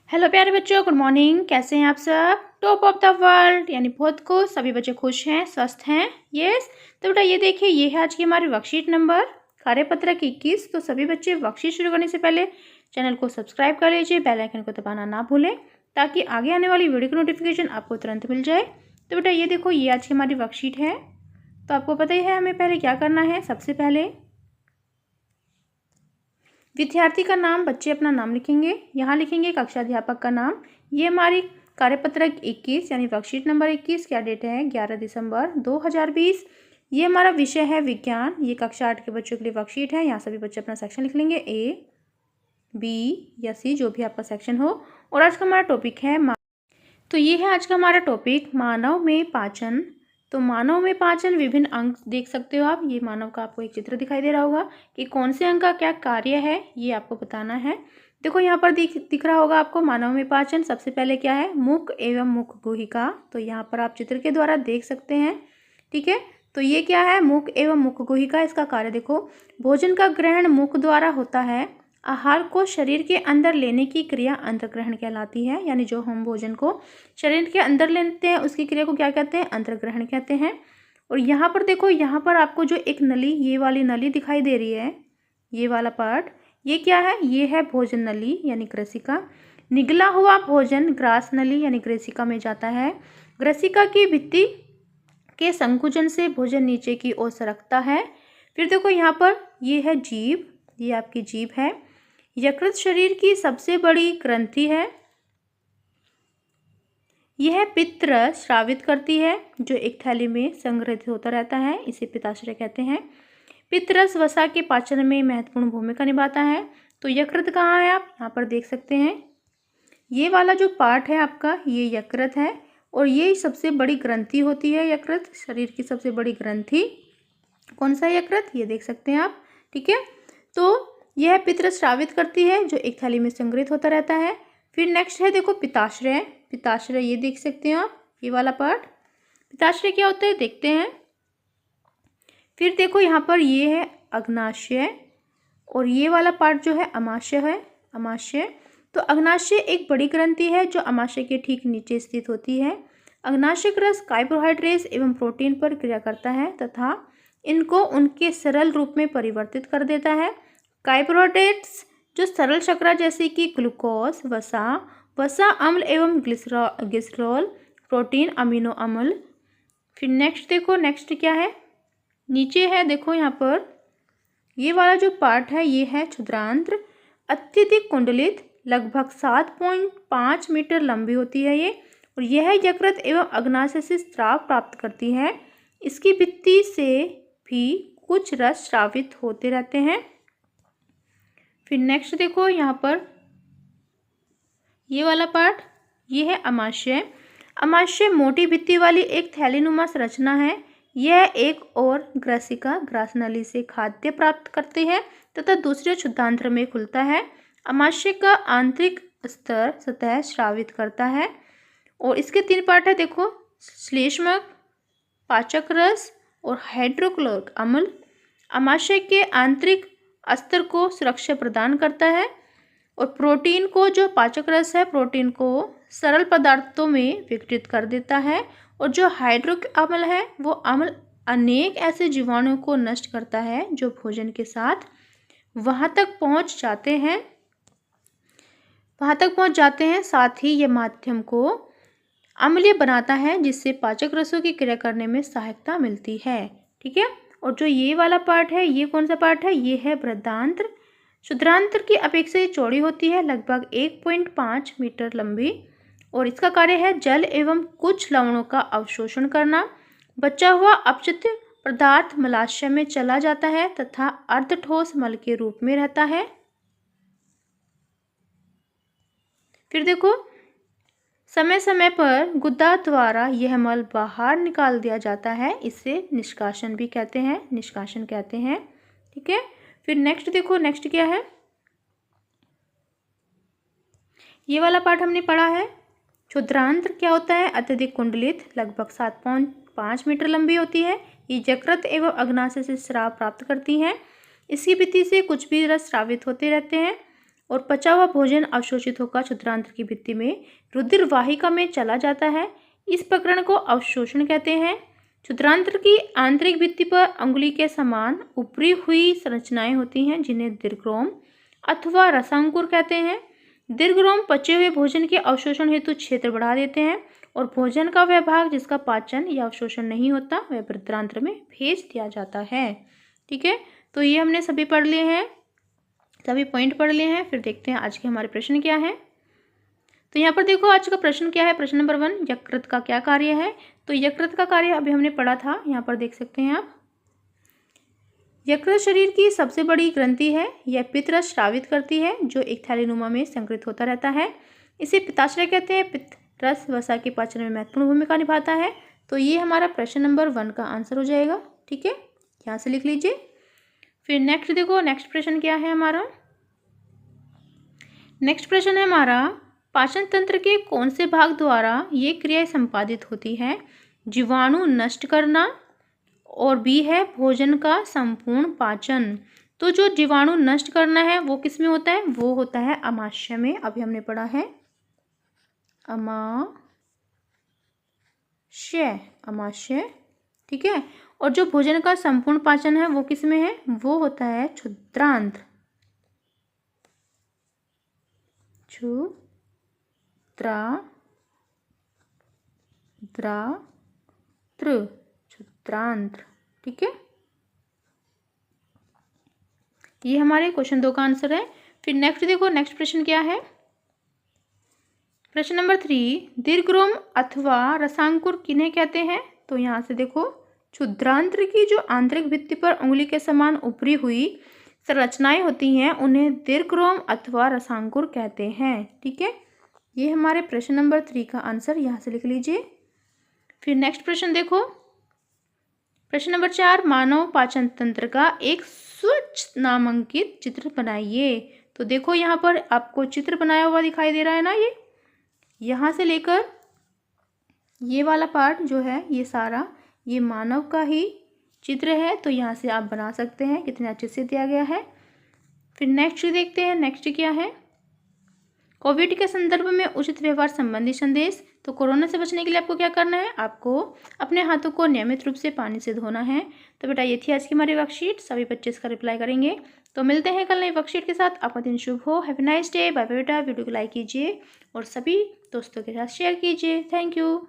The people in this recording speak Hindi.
हेलो प्यारे बच्चों, गुड मॉर्निंग। कैसे हैं आप सब? टॉप ऑफ द वर्ल्ड यानी बहुत खुश, सभी बच्चे खुश हैं, स्वस्थ हैं। यस। तो बेटा ये देखिए, ये है आज की हमारी वर्कशीट नंबर कार्यपत्रक 21। तो सभी बच्चे वर्कशीट शुरू करने से पहले चैनल को सब्सक्राइब कर लीजिए, बेल आइकन को दबाना ना भूलें ताकि आगे आने वाली वीडियो की नोटिफिकेशन आपको तुरंत मिल जाए। तो बेटा ये देखो, ये आज की हमारी वर्कशीट है। तो आपको पता ही है हमें पहले क्या करना है। सबसे पहले विद्यार्थी का नाम, बच्चे अपना नाम लिखेंगे, यहाँ लिखेंगे कक्षा अध्यापक का नाम। ये हमारी कार्यपत्रक 21 यानी वर्कशीट नंबर 21। क्या डेट है? 11 दिसंबर 2020। ये हमारा विषय है विज्ञान। ये कक्षा 8 के बच्चों के लिए वर्कशीट है। यहाँ सभी बच्चे अपना सेक्शन लिख लेंगे, ए, बी या सी, जो भी आपका सेक्शन हो। और आज का हमारा टॉपिक है तो ये है आज का हमारा टॉपिक, मानव में पाचन। तो मानव में पाचन, विभिन्न अंग देख सकते हो आप। ये मानव का आपको एक चित्र दिखाई दे रहा होगा कि कौन से अंग का क्या कार्य है, ये आपको बताना है। देखो यहाँ पर दिख रहा होगा आपको मानव में पाचन। सबसे पहले क्या है? मुख एवं मुख गुहिका। तो यहाँ पर आप चित्र के द्वारा देख सकते हैं। ठीक है, तो ये क्या है? मुख एवं मुख गुहिका। इसका कार्य देखो, भोजन का ग्रहण मुख द्वारा होता है। आहार को शरीर के अंदर लेने की क्रिया अंतर्ग्रहण कहलाती है। यानी जो हम भोजन को शरीर के अंदर लेते हैं उसकी क्रिया को क्या कहते हैं? अंतर्ग्रहण कहते हैं। और यहाँ पर देखो, यहाँ पर आपको जो एक नली, ये वाली नली दिखाई दे रही है, ये वाला पार्ट, ये क्या है? ये है भोजन नली यानी ग्रसिका। निगला हुआ भोजन ग्रास नली यानी ग्रसिका में जाता है। ग्रसिका की भित्ति के संकुचन से भोजन नीचे की ओर सरकता है। फिर देखो यहाँ पर ये है जीभ, ये आपकी जीभ है। यकृत शरीर की सबसे बड़ी ग्रंथि है। यह पित्त रस स्रावित करती है जो एक थैली में संग्रहित होता रहता है, इसे पित्ताशय कहते हैं। पित्त रस वसा के पाचन में महत्वपूर्ण भूमिका निभाता है। तो यकृत कहाँ है? आप यहाँ पर देख सकते हैं, ये वाला जो पार्ट है आपका, ये यकृत है। और ये सबसे बड़ी ग्रंथि होती है यकृत, शरीर की सबसे बड़ी ग्रंथि। कौन सा यकृत? ये देख सकते हैं आप। ठीक है, तो यह पित्तरस स्रावित करती है जो एक थैली में संग्रहित होता रहता है। फिर नेक्स्ट है देखो पित्ताशय। पित्ताशय ये देख सकते हैं आप, ये वाला पार्ट। पित्ताशय क्या होता है देखते हैं। फिर देखो यहाँ पर ये है अग्नाशय, और ये वाला पार्ट जो है अमाशय है, अमाशय। तो अग्नाशय एक बड़ी ग्रंथि है जो अमाशय के ठीक नीचे स्थित होती है। अग्नाशय रस कार्बोहाइड्रेट्स एवं प्रोटीन पर क्रिया करता है तथा इनको उनके सरल रूप में परिवर्तित कर देता है। कार्बोहाइड्रेट्स जो सरल शर्करा जैसे कि ग्लूकोज, वसा अम्ल एवं ग्लिसरॉल, प्रोटीन, अमीनो अम्ल। फिर नेक्स्ट देखो, नेक्स्ट क्या है? नीचे है देखो यहाँ पर, ये वाला जो पार्ट है ये है क्षुद्रांत्र। अत्यधिक कुंडलित, लगभग 7.5 मीटर लंबी होती है ये। और यह यकृत एवं अग्नाशय से स्राव प्राप्त करती है। इसकी भित्ति से भी कुछ रस स्रावित होते रहते हैं। फिर नेक्स्ट देखो यहाँ पर, ये वाला पार्ट, ये है अमाशय। अमाशय मोटी भित्ति वाली एक थैलीनुमा संरचना है। यह एक और ग्रसिका, ग्रास नली से खाद्य प्राप्त करते हैं तथा दूसरे क्षुद्रांत्र में खुलता है। अमाशय का आंतरिक स्तर सतह स्रावित करता है। और इसके 3 पार्ट है देखो, श्लेष्मक, पाचक रस और हाइड्रोक्लोरिक अम्ल। अमाशय के आंतरिक स्तर को सुरक्षा प्रदान करता है। और प्रोटीन को, जो पाचक रस है, प्रोटीन को सरल पदार्थों में विघटित कर देता है। और जो हाइड्रोक्लोरिक अम्ल है, वो अम्ल अनेक ऐसे जीवाणुओं को नष्ट करता है जो भोजन के साथ वहाँ तक पहुँच जाते हैं। साथ ही यह माध्यम को अम्लीय बनाता है जिससे पाचक रसों की क्रिया करने में सहायता मिलती है। ठीक है, और जो ये वाला पार्ट है, ये कौन सा पार्ट है? ये है बृहदांत्र। क्षुद्रांत्र की अपेक्षा ये चौड़ी होती है, लगभग 1.5 मीटर लंबी। और इसका कार्य है जल एवं कुछ लवणों का अवशोषण करना। बचा हुआ अपचित पदार्थ मलाशय में चला जाता है तथा अर्धठोस मल के रूप में रहता है। फिर देखो, समय समय पर गुदा द्वारा यह मल बाहर निकाल दिया जाता है, इसे निष्कासन भी कहते हैं, निष्कासन कहते हैं। ठीक है, फिर नेक्स्ट देखो, नेक्स्ट क्या है? ये वाला पार्ट हमने पढ़ा है। क्षुद्रांत्र क्या होता है? अत्यधिक कुंडलित, लगभग 7.5 मीटर लंबी होती है। ये यकृत एवं अग्नाशय से स्राव प्राप्त करती हैं। इसकी भित्ति से कुछ भी रस स्रावित होते रहते हैं। और पचा हुआ भोजन अवशोषित होकर क्षुद्रांत्र की भित्ति में रुधिर वाहिका में चला जाता है। इस प्रकरण को अवशोषण कहते हैं। क्षुद्रांत्र की आंतरिक भित्ति पर अंगुली के समान ऊपरी हुई संरचनाएं होती हैं जिन्हें दीर्घरोम अथवा रसांकुर कहते हैं। दीर्घरोम पचे हुए भोजन के अवशोषण हेतु क्षेत्र बढ़ा देते हैं और भोजन का वह भाग जिसका पाचन या अवशोषण नहीं होता वह वृत्रांत्र में भेज दिया जाता है। ठीक है, तो ये हमने सभी पढ़ लिए हैं, सभी पॉइंट पढ़ लिए हैं। फिर देखते हैं आज के हमारे प्रश्न क्या है। तो यहाँ पर देखो आज का प्रश्न क्या है। प्रश्न नंबर 1, यकृत का क्या कार्य है। तो यकृत का कार्य अभी हमने पढ़ा था, यहाँ पर देख सकते हैं आप। यकृत शरीर की सबसे बड़ी ग्रंथि है। यह पित्तरस स्रावित करती है जो एक थैलीनुमा में संग्रहित होता रहता है। इसे पित्ताशय कहते हैं। पित्तरस वसा के पाचन में महत्वपूर्ण भूमिका निभाता है। तो ये हमारा प्रश्न नंबर 1 का आंसर हो जाएगा। ठीक है, यहाँ से लिख लीजिए। फिर नेक्स्ट देखो, नेक्स्ट प्रश्न क्या है हमारा। नेक्स्ट प्रश्न है हमारा, पाचन तंत्र के कौन से भाग द्वारा ये क्रियाएं संपादित होती है। जीवाणु नष्ट करना और बी है भोजन का संपूर्ण पाचन। तो जो जीवाणु नष्ट करना है वो किस में होता है, वो होता है अमाशय में। अभी हमने पढ़ा है अमाशय। ठीक है, और जो भोजन का संपूर्ण पाचन है वो किस में है, वो होता है क्षुद्रांत्र। क्षुद्रांत्र। ठीक है, ये हमारे क्वेश्चन 2 का आंसर है। फिर नेक्स्ट देखो, नेक्स्ट प्रश्न क्या है। प्रश्न नंबर 3, दीर्घरोम अथवा रसांकुर किन्हें कहते हैं। तो यहाँ से देखो, क्षुद्रांत्र की जो आंतरिक भित्ति पर उंगली के समान ऊपरी हुई संरचनाएं होती हैं उन्हें दीर्घरोम अथवा रसांकुर कहते हैं। ठीक है, ये हमारे प्रश्न नंबर 3 का आंसर, यहाँ से लिख लीजिए। फिर नेक्स्ट प्रश्न देखो, प्रश्न नंबर 4, मानव पाचन तंत्र का एक स्वच्छ नामांकित चित्र बनाइए। तो देखो यहाँ पर आपको चित्र बनाया हुआ दिखाई दे रहा है ना, ये यहाँ से लेकर ये वाला पार्ट जो है ये सारा ये मानव का ही चित्र है। तो यहाँ से आप बना सकते हैं, कितने अच्छे से दिया गया है। फिर नेक्स्ट देखते हैं, नेक्स्ट क्या है। कोविड के संदर्भ में उचित व्यवहार संबंधी संदेश। तो कोरोना से बचने के लिए आपको क्या करना है, आपको अपने हाथों को नियमित रूप से पानी से धोना है। तो बेटा ये थी आज की हमारी वर्कशीट, सभी बच्चे इसका रिप्लाई करेंगे। तो मिलते हैं कल नई वर्कशीट के साथ। आपका दिन शुभ हो। Have a nice day. Bye bye बेटा। वीडियो को लाइक कीजिए और सभी दोस्तों के साथ शेयर कीजिए। Thank you.